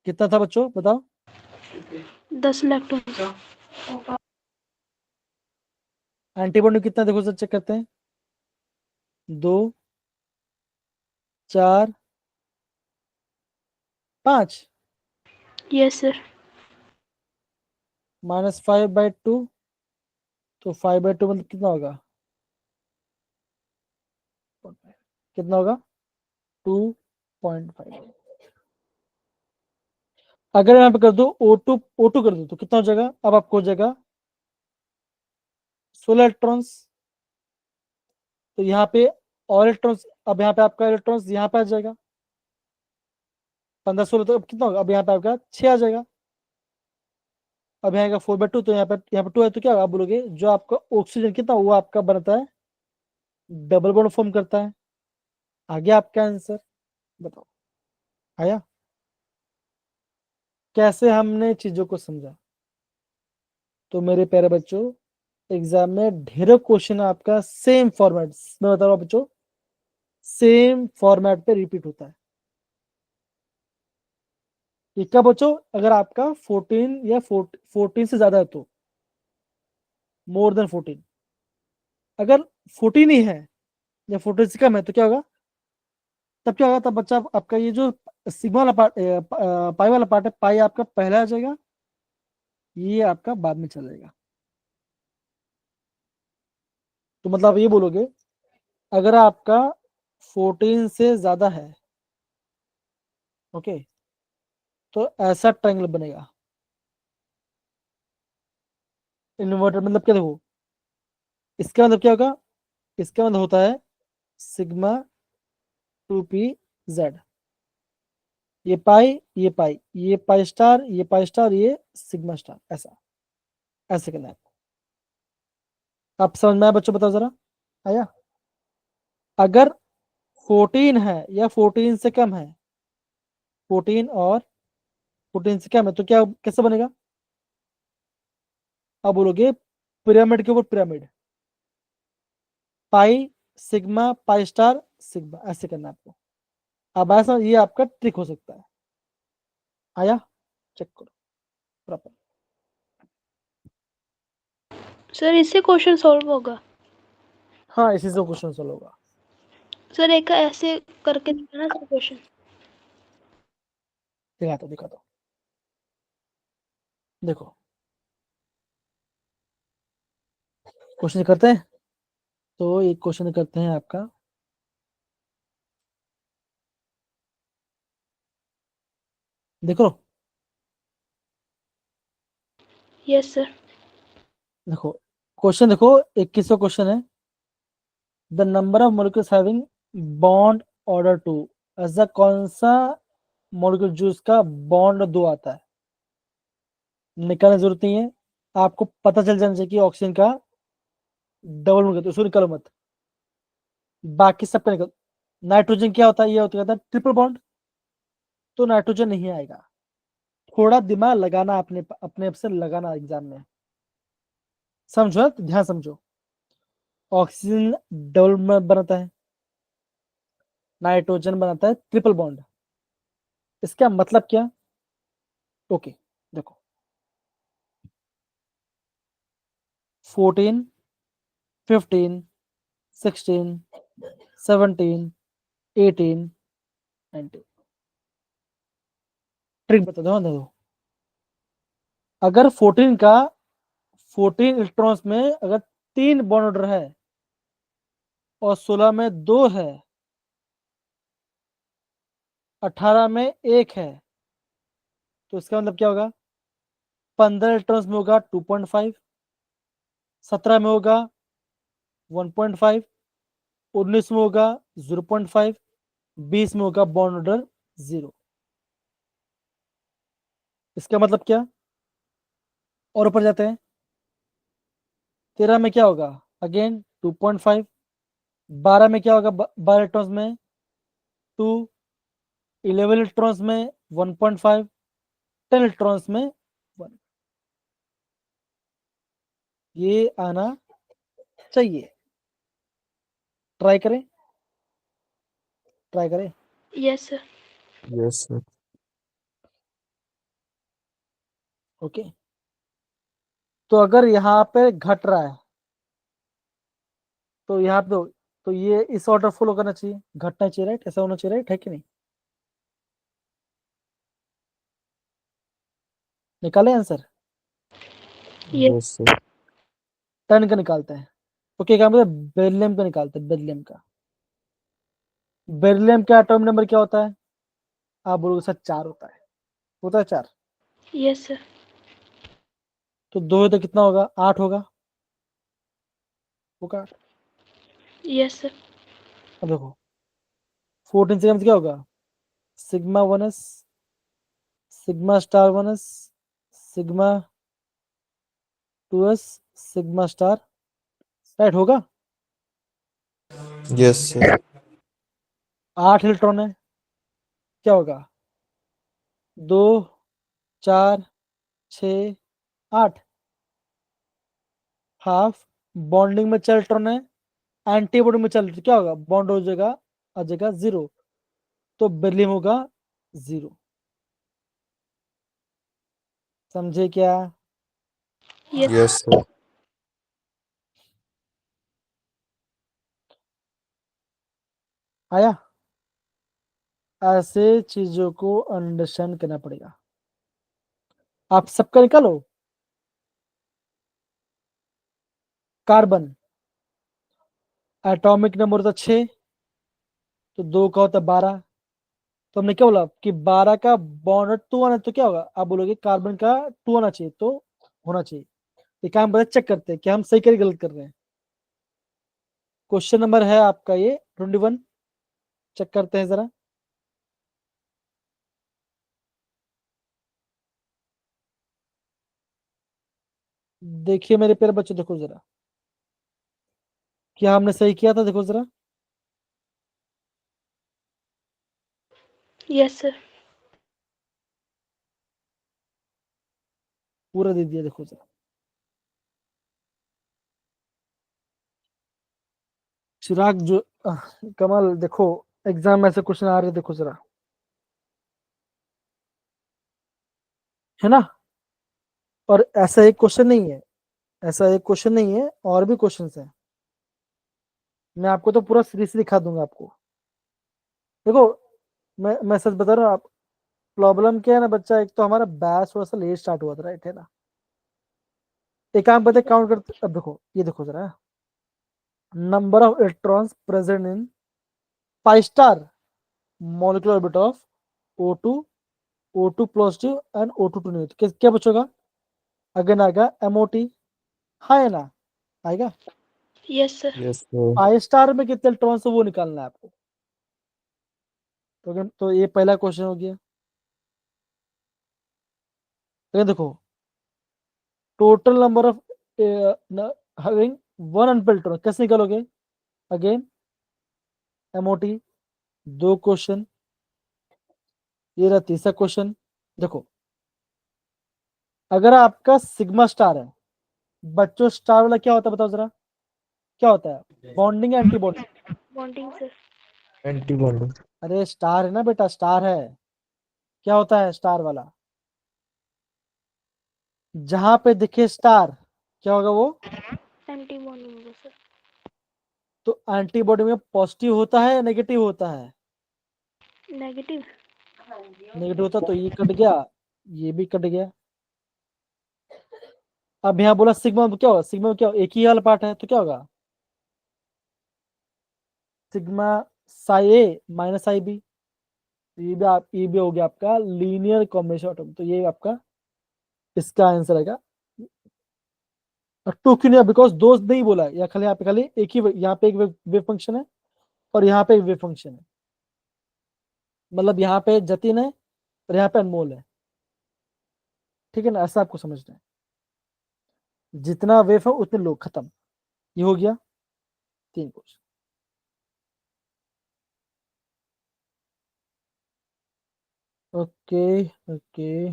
कितना था बच्चों बताओ? 10 इलेक्ट्रॉन। एंटीबॉडी कितना देखो सर, चेक करते हैं। 2 4 5 यस सर। -5/2, तो 5/2 मतलब कितना होगा? कितना होगा? 2.5। अगर यहाँ पे कर दो O2 कर दो तो कितना हो जाएगा? अब आपको हो जाएगा 16 इलेक्ट्रॉन्स। तो यहाँ पे और इलेक्ट्रॉन्स, अब यहाँ पे आपका इलेक्ट्रॉन्स यहाँ पे आ जाएगा 15 16, तो अब कितना होगा? अब यहाँ पे आपका 6 आ जाएगा। अब यहाँ का 4/2, तो यहाँ पे 2 है, तो क्या होगा? आप बोलोगे जो आपका ऑक्सीजन कितना वो आपका बनता है, डबल बॉन्ड फॉर्म करता है। आ गया आपका आंसर, बताओ आया? कैसे हमने चीजों को समझा? तो मेरे प्यारे बच्चों, एग्जाम में ढेरों क्वेश्चन आपका सेम फॉर्मेट में बता रहा हूं बच्चों, सेम फॉर्मेट पे रिपीट होता है। ये क्या बच्चों? अगर आपका 14 या 14 से ज्यादा है तो मोर देन 14, अगर 14 ही है या 14 से कम है तो क्या होगा? तब क्या होगा? तब बच्चा आपका ये जो सिग्मा वाला पार्ट, पाई वाला पार्ट है, पाई आपका पहला आ जाएगा, ये आपका बाद में चलेगा। तो मतलब आप ये बोलोगे अगर आपका 14 से ज्यादा है, ओके, तो ऐसा ट्रायंगल बनेगा। इन्वर्टर मतलब क्या? देखो इसका मतलब क्या होगा? इसका मतलब होता है सिग्मा 2p z, ये पाई ये पाई, ये पाई स्टार ये पाई स्टार ये सिग्मा स्टार, ऐसा ऐसे करना है। आप समझ में आया बच्चों? बताओ जरा, आया? अगर 14 है या 14 से कम है, 14 और 14 से कम है तो क्या कैसे बनेगा? आप बोलोगे पिरामिड के ऊपर pyramid, pi sigma pi star sigma, ऐसे करना है आपको। अब ऐसा ये आपका ट्रिक हो सकता है। आया? चेक करो प्रॉपर। सर इससे क्वेश्चन सॉल्व होगा? हाँ, इसी से क्वेश्चन सॉल्व होगा। सर एक ऐसे करके दिखाना सर क्वेश्चन। दिखा दो देखो, क्वेश्चन करते हैं। तो एक क्वेश्चन करते हैं आपका, देखो यस सर। देखो क्वेश्चन देखो, 21वां क्वेश्चन है। The number of molecules having bond order 2, ऐसा कौन सा मॉलिक्यूल जो इसका बॉन्ड 2 आता है? निकालने की जरूरत नहीं है, आपको पता चल जाना चाहिए कि ऑक्सीजन का डबल बॉन्ड करते, उसको निकालो मत, बाकी सबका निकल। नाइट्रोजन क्या होता है? ये होता है ट्रिपल बॉन्ड, तो नाइट्रोजन नहीं आएगा। थोड़ा दिमाग लगाना, अपने अपने आप से लगाना एग्जाम में, समझो, ध्यान समझो। ऑक्सीजन डबल बनाता है, नाइट्रोजन बनाता है ट्रिपल बॉन्ड, इसका मतलब क्या? ओके देखो, 14 15 16 17 18 19, ट्रिक बता दो। अगर 14 का 14 इलेक्ट्रॉन्स में अगर 3 बॉन्ड ऑर्डर है और 16 में 2 है, 18 में 1 है, तो इसका मतलब क्या होगा? 15 इलेक्ट्रॉन्स में होगा 2.5, 17 में होगा 1.5, 19 में होगा 0.5, 20 में होगा बॉन्ड ऑर्डर 0। इसका मतलब क्या? और ऊपर जाते हैं। 13 में क्या होगा? अगेन 2.5। 12 में क्या होगा? 12 इलेक्ट्रॉन्स में 2, 11 इलेक्ट्रॉन्स में 1.5, 10 इलेक्ट्रॉन्स में 1। ये आना चाहिए। ट्राई करें, ट्राई करें। Yes sir. Yes sir. Okay, तो अगर यहाँ पे घट रहा है तो यहाँ पे तो ये इस ऑर्डर फॉलो करना चाहिए, घटना चाहिए, राइट? ऐसा होना चाहिए, राइट? है कि नहीं? निकाले आंसर? Yes yes sir. 10 का निकालते हैं। ओके, क्या मतलब बेरिलियम का निकालते हैं, बेरिलियम का। बेरिलियम का एटॉमिक नंबर क्या होता है? आप बोलोगे सर 4 होता है 4। Yes sir. तो 2 है तो कितना होगा? 8 होगा। Yes sir. अब देखो 14 से क्या होगा? Sigma 1s, sigma star 1s, sigma 2s, sigma star, right होगा? Yes sir. 8 इलेक्ट्रॉन है, क्या होगा? 2, 4, 6, 8। हाफ बॉन्डिंग में 4 इलेक्ट्रॉन है, एंटीबॉडी में 4, क्या होगा? बॉन्ड हो जाएगा, आ जाएगा 0, तो बेरिलियम होगा 0। समझे क्या? Yes yes sir. आया? ऐसे चीजों को अंडरस्टैंड करना पड़ेगा। आप सबका निकालो। कार्बन एटॉमिक नंबर होता 6, तो 2 का होता 12। तो हमने क्या बोला कि 12 का बॉन्ड 2 आना, तो क्या होगा? आप बोलोगे कार्बन का 2 आना चाहिए, तो होना चाहिए। ये काम बता, चेक करते हैं कि हम सही कर गलत कर रहे हैं। क्वेश्चन नंबर है आपका ये 21, चेक करते हैं जरा। देखिए मेरे प्यारे बच्चों, देखो जरा, क्या हमने सही किया था? देखो जरा, यस सर। पूरा दे दिया, देखो जरा। चिराग जो कमल, देखो एग्जाम में ऐसे क्वेश्चन आ रहे हैं, देखो जरा, है ना? और ऐसा एक क्वेश्चन नहीं है, ऐसा एक क्वेश्चन नहीं है, और भी क्वेश्चन है। मैं आपको तो पूरा सीरीज दिखा दूंगा आपको। देखो मैं सच बता रहा हूँ। आप प्रॉब्लम क्या है ना बच्चा, एक तो हमारा बैच थोड़ा सा लेट स्टार्ट हुआ था, राइट? है ना? एक काम पता है, काउंट करते। अब देखो, ये देखो जरा, number of electrons present in pi star molecular orbit of O2, O2 positive and O2 two negative, क्या बचेगा? अगेन आएगा MOT। हाँ है ना? आएगा। Yes sir. Yes sir. pi star में कितने इलेक्ट्रॉन्स है वो निकालना है आपको। तो ये पहला क्वेश्चन हो गया। तो देखो, total number of having one unpaired electron कैसे निकालोगे? Again MOT। 2 क्वेश्चन, ये रहा तीसरा क्वेश्चन। देखो, अगर आपका सिग्मा स्टार है, बच्चों स्टार वाला क्या होता है बताओ जरा, क्या होता है? बॉन्डिंग या anti bonding? Bonding sir. Anti bonding. अरे स्टार है ना बेटा, स्टार है। क्या होता है स्टार वाला? जहां पे दिखे स्टार, क्या होगा वो? एंटी बॉन्डिंग होगा सर। तो एंटीबॉडी में पॉजिटिव होता है या नेगेटिव होता है? नेगेटिव। नेगेटिव होता, तो ये कट गया, ये भी कट गया। अब यहाँ बोला सिग्मा में क्या होगा, सिग्मा में क्या होगा? एक ही वाला पार्ट है तो क्या होगा, सिग्मा साई ए माइनस साई बी। ये भी हो गया आपका लीनियर कॉम्बिनेशन एटम, तो ये आपका इसका आंसर आएगा टू। क्यों नहीं, बिकॉज दो नहीं बोला है, या खाली यहाँ पे खाली एक ही, यहाँ पे एक वेव फंक्शन है और यहाँ पे एक वेव फंक्शन है, मतलब यहाँ पे जतिन है और यहाँ पे अनमोल है, ठीक है ना, ऐसा आपको समझना है। जितना वेव है उतने लोग, खत्म। ये हो गया 3 क्वेश्चन। ओके ओके,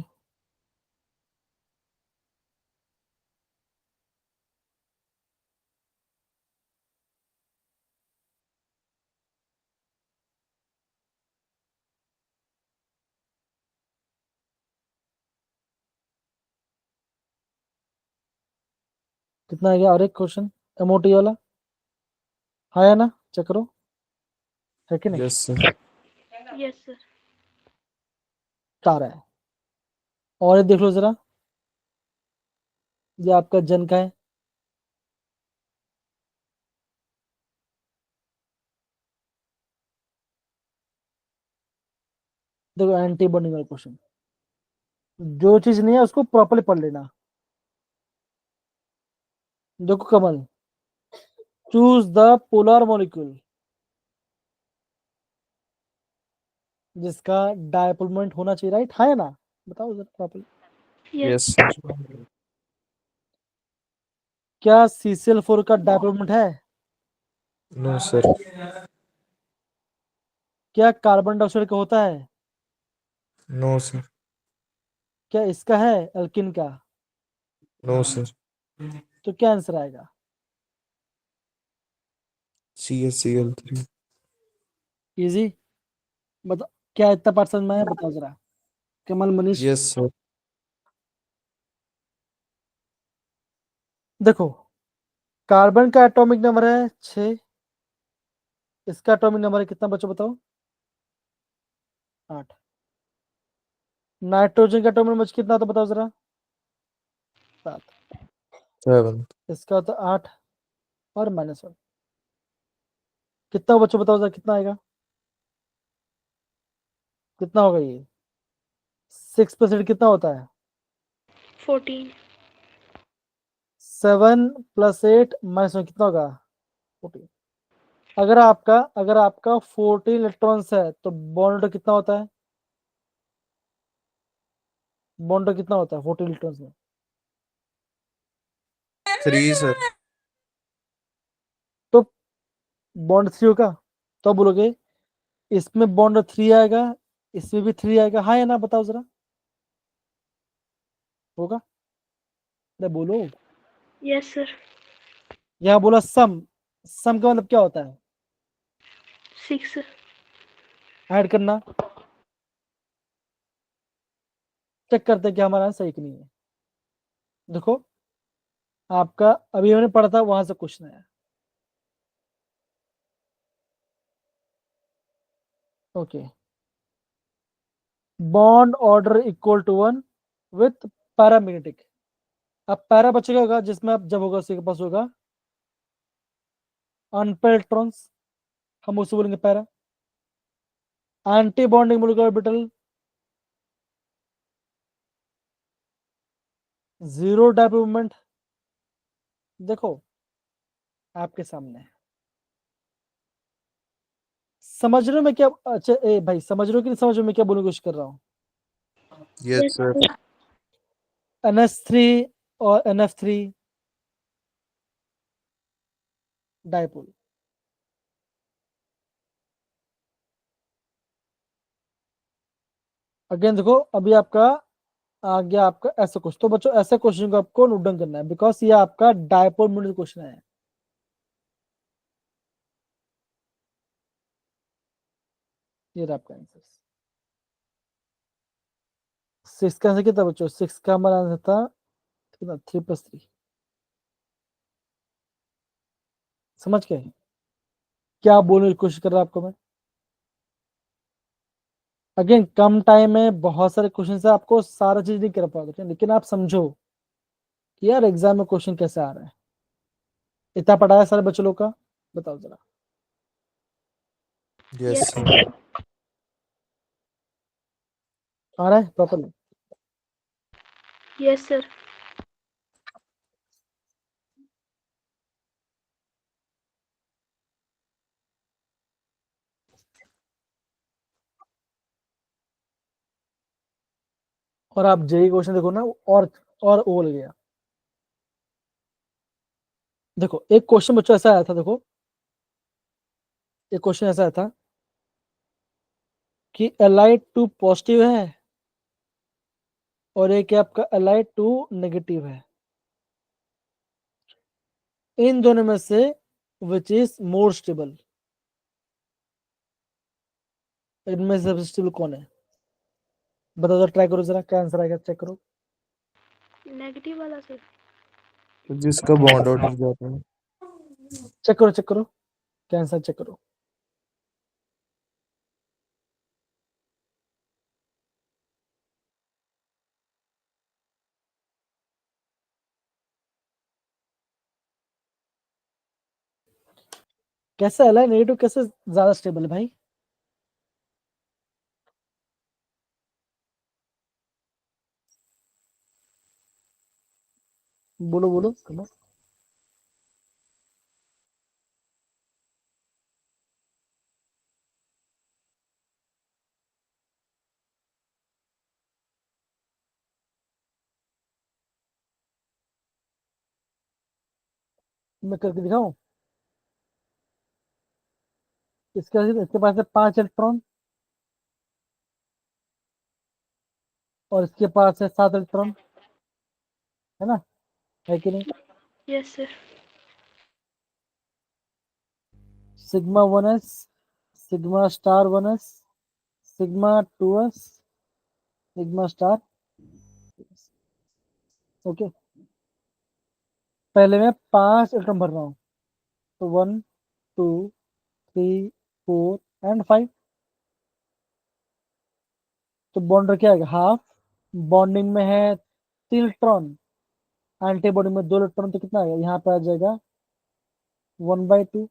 कितना आ गया? और एक क्वेश्चन एमओटी वाला है या ना, चेक करो, है कि नहीं? Yes, sir. Yes sir. क्या आ रहा है? और ये देख लो जरा, ये आपका जन का है, देखो एंटी बॉन्डिंग वाला क्वेश्चन। जो चीज नहीं है उसको प्रॉपर्ली पढ़ लेना। देखो कमल, चूज द पोलर मॉलिक्यूल जिसका डायपोल मोमेंट होना चाहिए, राइट, है ना? बताओ जरा प्रॉपर्ली। Yes, yes sir. क्या CCl4 का डायपोल मोमेंट है? No, sir. क्या कार्बन डाइऑक्साइड का होता है? No, sir. क्या इसका है एल्किन का? No, sir. तो क्या आंसर आएगा? CaCl3. इजी, बताओ क्या इतना पार्ट समझ में आया, बताओ जरा कमल मनीष। Yes, sir. देखो कार्बन का एटॉमिक नंबर है 6, इसका एटॉमिक नंबर है कितना बच्चों बताओ? 8। नाइट्रोजन का एटॉमिक नंबर कितना होता है बताओ जरा? 7। 7. इसका होता है 8 और -1, कितना बच्चों बताओ जरा, कितना आएगा, कितना होगा ये? 6% कितना होता है? 14। 7 + 8 -1 कितना होगा? 14। अगर आपका 14 इलेक्ट्रॉन्स है तो बॉन्ड कितना होता है? बॉन्ड कितना होता है 14 इलेक्ट्रॉन्स में? 3, sir. तो बॉन्ड 3 होगा, तो बोलोगे इसमें बॉन्ड 3 आएगा, इसमें भी 3 आएगा, हाँ या ना, बताओ जरा, होगा? अरे बोलो। Yes sir. यहाँ बोला सम, सम का मतलब क्या होता है? 6। ऐड करना। चेक करते हैं कि हमारा आंसर सही कि नहीं है। देखो आपका अभी मैंने पढ़ा था वहां से क्वेश्चन आया। Okay, bond order equal to 1 with paramagnetic. अब पैरा बच्चे का होगा जिसमें अब जब होगा उसके पास होगा अनपेयर इलेक्ट्रॉन्स, हम उसे बोलेंगे para. Anti bonding molecular orbital, zero dipole moment. देखो आपके सामने है। समझ रहे हो मैं क्या, अच्छा ए भाई समझ रहे हो कि नहीं समझ रहे हो मैं क्या बोलने की कोशिश कर रहा हूँ? Yes, sir. NH3 और NF3 डायपोल। अगेन देखो अभी आपका आ गया आपका ऐसा क्वेश्चन, तो बच्चों ऐसे क्वेश्चन को आपको नोट डाउन करना है बिकॉज ये आपका डायपोल मोमेंट क्वेश्चन है। ये रहा आपका आंसर। 6 का आंसर कितना बच्चों? 6 का हमारा आंसर था कितना? 3 + 3। समझ गए क्या बोलने की कोशिश कर रहा आपको मैं? अगेन कम टाइम में बहुत सारे क्वेश्चन है, आपको सारा चीज नहीं कर पाओगे, लेकिन आप समझो यार एग्जाम में क्वेश्चन कैसे आ रहा है? इतना पढ़ाया सारे बच्चों लोग का, बताओ जरा। Yes Yes, sir. आ रहा है प्रॉपरली? yes sir. और आप जेई क्वेश्चन देखो ना, और ओल गया। देखो एक क्वेश्चन बच्चों ऐसा आया था, देखो एक क्वेश्चन ऐसा आया था कि एलाइड टू पॉजिटिव है और एक आपका एलाइड टू नेगेटिव है, इन दोनों में से विच इज मोर स्टेबल? इनमें से सबसे स्टेबल कौन है? बताओ जरा, ट्राई करो जरा, क्या आंसर आएगा चेक करो। नेगेटिव वाला सर। तो जिसका बॉन्ड आउट हो जाता है। चेक करो क्या आंसर, चेक करो। कैसे एलाइड नेगेटिव कैसे ज्यादा स्टेबल है भाई? बोलो बोलो come on। मैं करके दिखाऊं? इसके पास है 5 इलेक्ट्रॉन और इसके पास है 7 इलेक्ट्रॉन, है ना? है कि नहीं? Yes sir. Sigma 1s, sigma star 1s, sigma 2s, sigma star. Okay, पहले मैं 5 इलेक्ट्रॉन भर रहा हूँ, तो 1 2 3 4 एंड 5। तो बॉन्ड क्या आएगा? हाफ। बॉन्डिंग में है 3 इलेक्ट्रॉन, एंटीबॉडी में 2 इलेक्ट्रॉन, तो कितना आएगा? यहाँ पे आ जाएगा 1/2।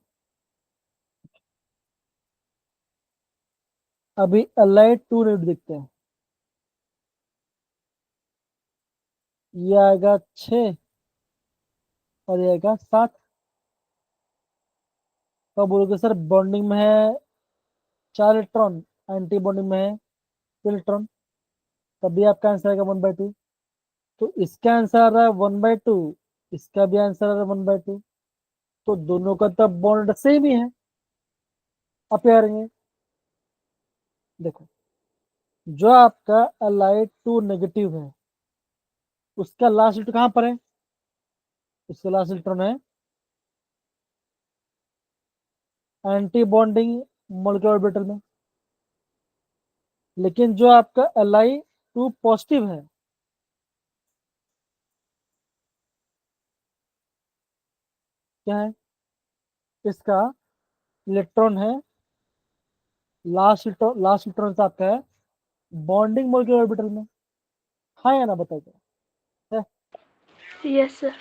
अभी अलाइड टू रेट देखते हैं, ये आएगा 6 और ये आएगा 7। तो बोलोगे सर बॉन्डिंग में है 4 इलेक्ट्रॉन, एंटी बॉन्डिंग में है 2 इलेक्ट्रॉन, तभी आपका आंसर आएगा 1/2। तो इसका आंसर आ रहा है 1/2, इसका भी आंसर आ रहा है 1/2, तो दोनों का तब बॉन्ड सेम ही है, अपेयरिंग है। देखो, जो आपका अलाइड टू नेगेटिव है उसका लास्ट इलेक्ट्रॉन कहाँ पर है? उसका लास्ट इलेक्ट्रॉन है एंटी बॉन्डिंग मोलिकुलर ऑर्बिटल में। लेकिन जो आपका एल टू पॉजिटिव है, क्या है? इसका इलेक्ट्रॉन है, लास्ट इलेक्ट्रॉन आपका है बॉन्डिंग मोलिकुलर ऑर्बिटल में। हाँ या ना बताइए? है? Yes sir.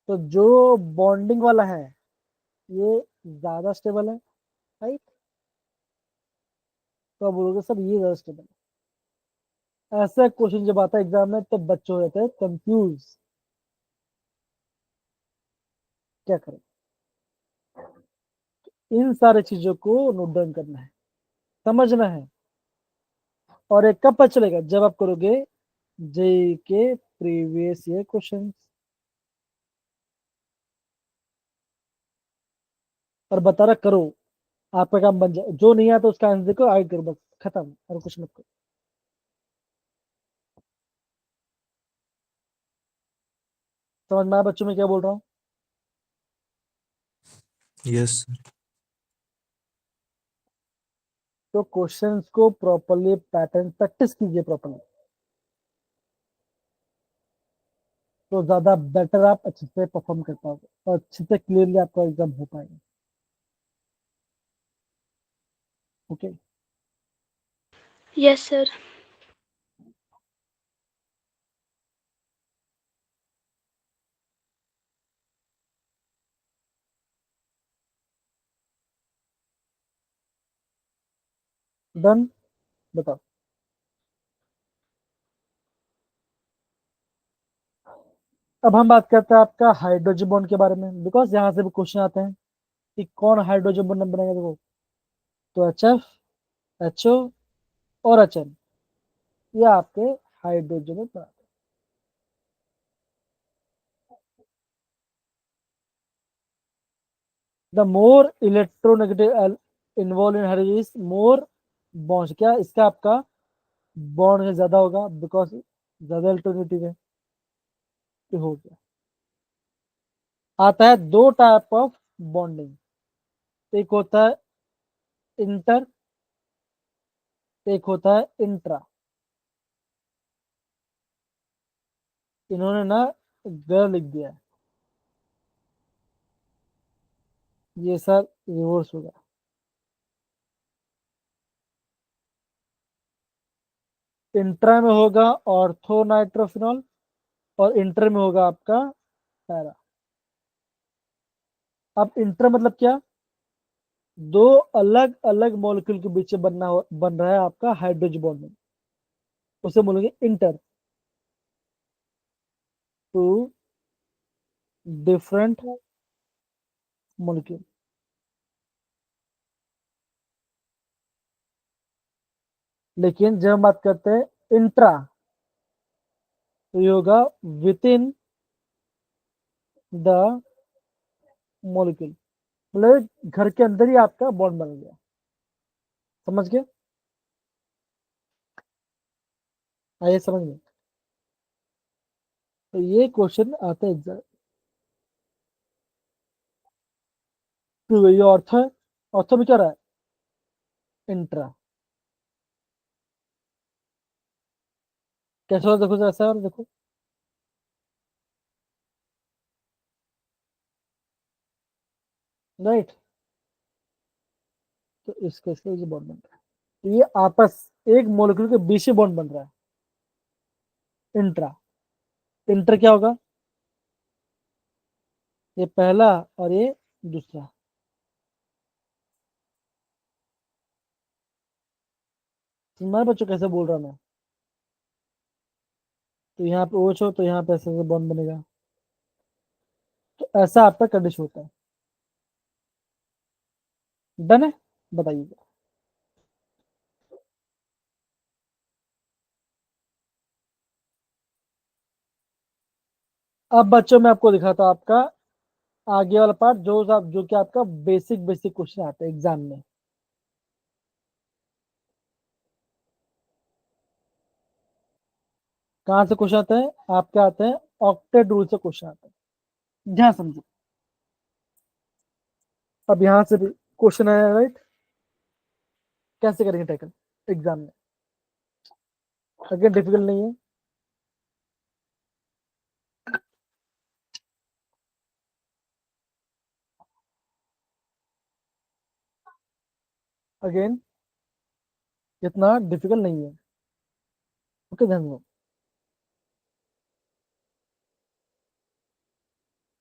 तो जो बॉन्डिंग वाला है ये ज्यादा स्टेबल है, राइट? तो आप बोलोगे सर ये ज्यादा स्टेबल है। ऐसा क्वेश्चन जब आता है एग्जाम में तो बच्चे हो जाते हैं कंफ्यूज, क्या करें? इन सारी चीजों को नोट डाउन करना है, समझना है, और एक कब पता चलेगा? जब आप करोगे जेई के प्रीवियस ईयर क्वेश्चन। और बता रहा करो, आपका काम बन जाए। जो नहीं आता उसका आंसर देखो, आगे करो, बस खत्म, और कुछ मत करो। समझ में आया बच्चों में क्या बोल रहा हूँ? Yes sir. तो क्वेश्चंस को प्रॉपरली पैटर्न प्रैक्टिस कीजिए प्रॉपरली, तो ज्यादा बेटर आप अच्छे से परफॉर्म कर पाओगे और अच्छे से क्लियरली आपका एग्जाम हो पाएगा। ओके। Yes sir. डन, बताओ। अब हम बात करते हैं आपका हाइड्रोजन बॉन्ड के बारे में, बिकॉज यहाँ से भी क्वेश्चन आते हैं कि कौन हाइड्रोजन बॉन्ड बनाएगा। देखो, तो HF, HO और HN, ये आपके हाइड्रोजन बनाते हैं। The more electronegative involve in hydrogen is more bond, क्या इसका आपका बॉन्ड ज्यादा होगा, बिकॉज ज्यादा इलेक्ट्रोनेगेटिव है, तो हो गया। आता है दो टाइप ऑफ बॉन्डिंग, एक होता है इंटर, एक होता है इंट्रा। इन्होंने ना ग लिख दिया है, ये सर रिवर्स होगा। इंट्रा में होगा ऑर्थो नाइट्रोफिनॉल और इंटर में होगा आपका पैरा। अब इंटर मतलब क्या, दो अलग अलग मॉलिक्यूल के बीच में बन रहा है आपका हाइड्रोजन बॉन्ड, उसे बोलेंगे इंटर। To different molecule. लेकिन जब हम बात करते हैं इंट्रा, तो ये होगा विद इन द मॉलिक्यूल, मतलब घर के अंदर ही आपका बॉन्ड बन गया। समझ गए, आइए समझ में। तो ये क्वेश्चन आते हैं एग्जाम। तो ये ऑर्थो है, ऑर्थो में क्या रहा है, इंट्रा। कैसे होगा देखो जरा, ऐसा और देखो, राइट। तो इसके ये बॉन्ड बन रहा है, तो ये आपस एक मॉलिक्यूल के बीच में बॉन्ड बन रहा है इंट्रा। इंटर क्या होगा, ये पहला और ये दूसरा। तुम्हारे बच्चों कैसे बोल रहा मैं, तो यहाँ पे OH हो तो यहाँ पे ऐसे बॉन्ड बनेगा। तो ऐसा आपका कंडीशन होता है। डन है, बताइए। अब बच्चों मैं आपको दिखाता हूँ आपका आगे वाला पार्ट, जो कि आपका बेसिक बेसिक क्वेश्चन आता है एग्जाम में। कहाँ से क्वेश्चन आते हैं आपके, आते हैं ऑक्टेट रूल से क्वेश्चन आते हैं, ध्यान समझो। अब यहाँ से भी क्वेश्चन आया, राइट। कैसे करेंगे टैकल एग्जाम में, अगेन डिफिकल्ट नहीं है। अगेन इतना डिफिकल्ट नहीं है, ओके ध्यान दो।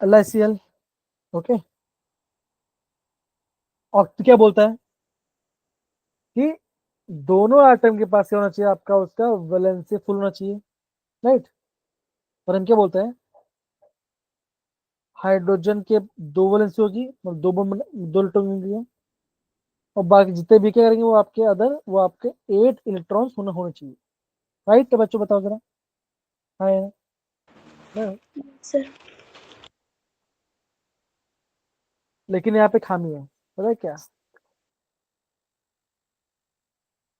LICL, okay. ऑक्ट क्या बोलता है कि दोनों एटम के पास क्या होना चाहिए आपका, उसका वैलेंसी फुल होना चाहिए, राइट। और हम क्या बोलते हैं, हाइड्रोजन के दो वैलेंसी होगी, मतलब दो इलेक्ट्रॉन मिलेंगे, और बाकी जितने भी क्या करेंगे वो आपके अदर, वो आपके 8 इलेक्ट्रॉन्स होने चाहिए, राइट। तो बच्चों बताओ जरा, हाँ या ना? सर लेकिन यहाँ पे खामी है, पता है क्या,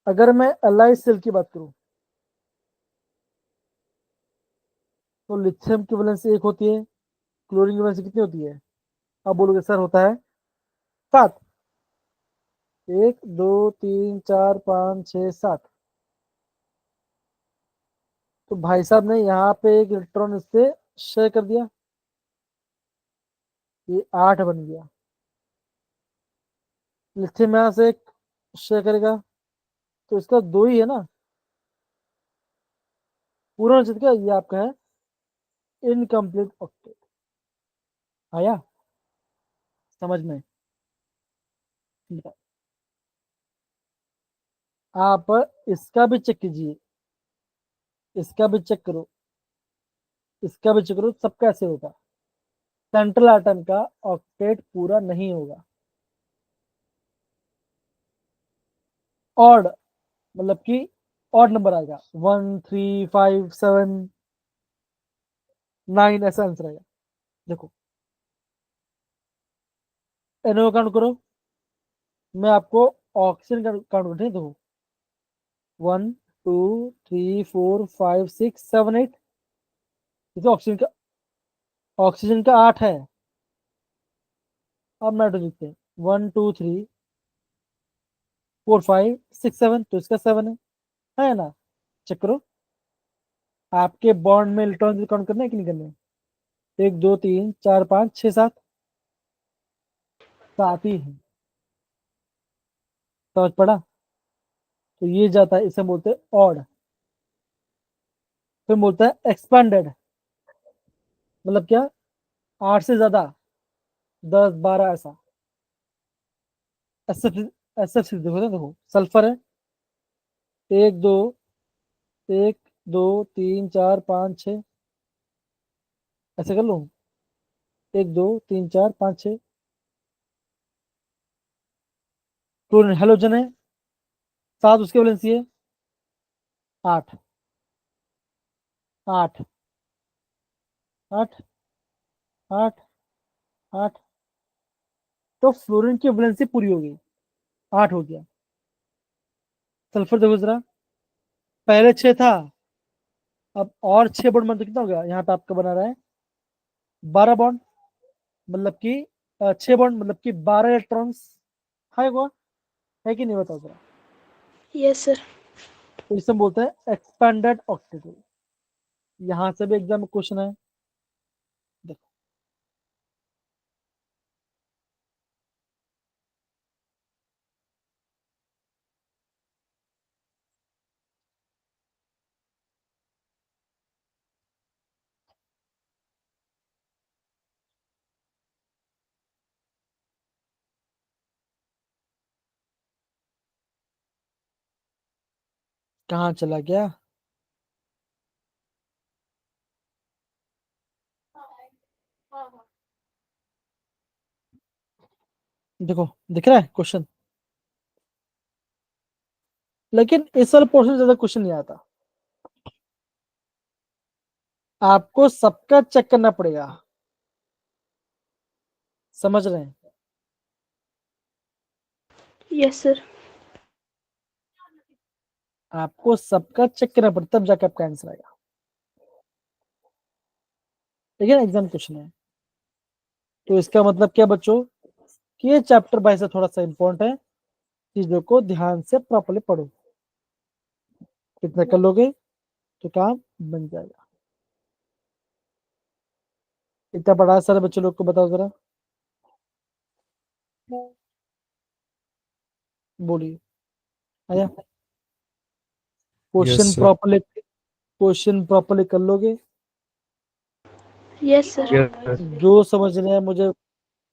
अगर मैं LICL की बात करूं, तो लिथियम की वैलेंसी 1 होती है, क्लोरीन की वैलेंसी कितनी होती है, अब बोलोगे सर होता है 7। 1 2 3 4 5 6 7। तो भाई साहब ने यहाँ पे एक इलेक्ट्रॉन इससे शेयर कर दिया, ये 8 बन गया। लिथियम यहाँ से एक शेयर करेगा, तो इसका 2 ही है ना, पूरा निश्चित क्या ये आपका है इनकम्प्लीट ऑक्टेट। आया समझ में, बताओ। आप इसका भी चेक कीजिए, इसका भी चेक करो, इसका भी चेक करो, सब कैसे होगा। सेंट्रल एटम का ऑक्टेट पूरा नहीं होगा। ऑड मतलब कि ऑड नंबर आएगा, 1 3 5 7 9 ऐसा आंसर आएगा। देखो एनओ काउंट करो, मैं आपको ऑक्सीजन का काउंट करते हैं। देखो 1 2 3 4 5 6 7 8, देखो ऑक्सीजन का 8 है। अब नाइट्रोजन लिखते हैं 1 2 3 4 5 6 7, तो इसका 7 है ना। चेक करो आपके बॉन्ड में इलेक्ट्रॉन काउंट करना है कि नहीं करना है। 1 2 3 4 5 6 7, 7 ही है। समझ पड़ा। तो ये जाता है, इसे बोलते हैं ऑड। फिर बोलता है एक्सपांडेड, मतलब क्या, 8 से ज्यादा, 10 12 ऐसा। एसएफ देखो ना, देखो सल्फर है, 1 2 1 2 3 4 5 6, ऐसे कर लो, 1 2 3 4 5 6। क्लोरीन हेलोजन है, 7 उसके वैलेंसी है, 8 8 8 8 8। तो फ्लोरीन की वैलेंसी पूरी होगी, 8 हो गया। सल्फर देखो जरा, पहले 6 था, अब और 6 बॉन्ड मतलब कितना हो गया, यहाँ पे आपका बना रहा है 12 बॉन्ड, मतलब कि 6 बॉन्ड मतलब कि 12 इलेक्ट्रॉन्स है वो, है कि नहीं, बताओ जरा। Yes sir. तो इसे हम बोलते हैं एक्सपेंडेड ऑक्टेट। यहाँ से भी एग्जाम में क्वेश्चन है, देखो कहाँ चला गया। देखो दिख रहा है क्वेश्चन, लेकिन इस वाले पोर्शन से ज्यादा क्वेश्चन नहीं आता, आपको सबका चेक करना पड़ेगा। समझ रहे हैं। Yes sir. आपको सबका चेक करना पड़ता, तब जाके आपका आंसर आएगा। लेकिन एग्जाम क्वेश्चन है, तो इसका मतलब क्या बच्चों, कि ये चैप्टर बाय से थोड़ा सा इंपॉर्टेंट है, चीजों को ध्यान से प्रॉपर्ली पढ़ो। कितना कर लोगे तो काम बन जाएगा। इतना बड़ा सारे बच्चे लोग को बताओ जरा, बोलिए। आया yes question sir. Properly, question properly कर लोगे। Yes sir. यस। जो समझना है मुझे,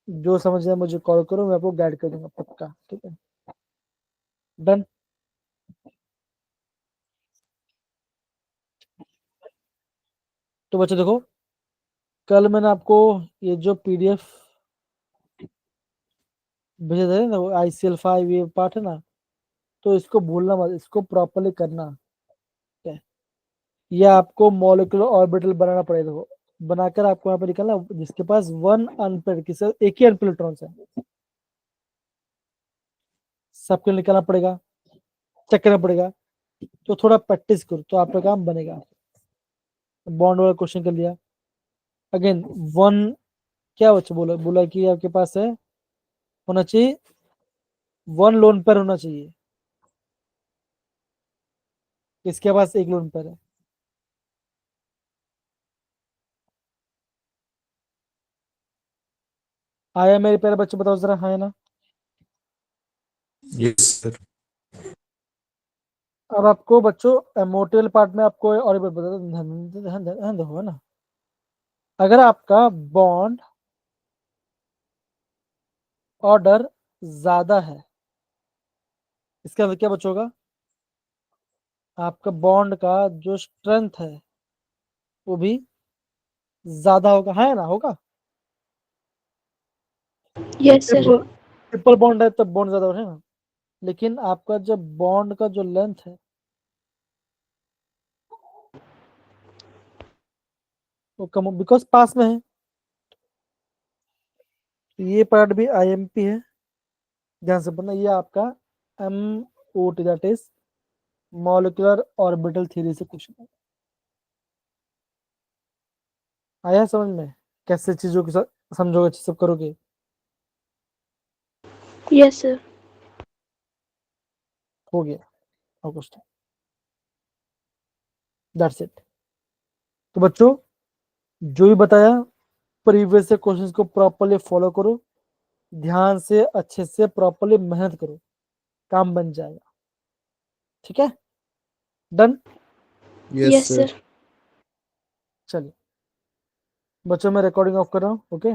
जो समझना है मुझे कॉल करो, मैं आपको गाइड कर दूंगा पक्का, ठीक है। डन। तो बच्चों देखो, कल मैंने आपको ये जो पीडीएफ भेजे थे ना, वो ICL5 ये पार्ट है ना, तो इसको भूलना मत, इसको प्रॉपर्ली करना, ठीक है। ये आपको मॉलिक्यूलर ऑर्बिटल बनाना पड़ेगा, देखो बनाकर आपको यहाँ पे निकालना, जिसके पास 1 अनपेयर, किसी एक ही अनपेयर इलेक्ट्रॉन है, सबको निकालना पड़ेगा, चेक करना पड़ेगा। तो थोड़ा प्रैक्टिस करो तो आपका काम बनेगा। बॉन्ड वाला क्वेश्चन कर लिया। अगेन 1, क्या बच्चा बोला बोला कि आपके पास है, होना चाहिए 1 लोन पेयर होना चाहिए, इसके पास 1 लोन पेयर है। आया मेरे प्यारे बच्चे, बताओ जरा, हाँ है ना। Yes sir. अब आपको बच्चों मोटिवल पार्ट में आपको और एक बात बता दो, ध्यान दो, है ना। अगर आपका बॉन्ड ऑर्डर ज्यादा है, इसका मतलब क्या बच्चों होगा, आपका बॉन्ड का जो स्ट्रेंथ है वो भी ज्यादा होगा, है ना? होगा। Yes sir. ट्रिपल बॉन्ड है तब बॉन्ड ज्यादा है ना, लेकिन आपका जब बॉन्ड का जो लेंथ है वो कम, बिकॉज पास में है। ये पार्ट भी आईएमपी है, ध्यान से पढ़ना। ये आपका MOT that is molecular orbital theory से क्वेश्चन है। आया समझ में? कैसे चीजों के साथ समझोगे, सब करोगे? Yes sir. हो गया और क्वेश्चन, दैट्स इट। तो बच्चों जो भी बताया प्रीवियस से क्वेश्चंस को प्रॉपर्ली फॉलो करो, ध्यान से अच्छे से प्रॉपर्ली मेहनत करो, काम बन जाएगा। ठीक है, done. Yes yes sir. Sir. चलिए बच्चों मैं रिकॉर्डिंग ऑफ कर रहा हूँ। ओके।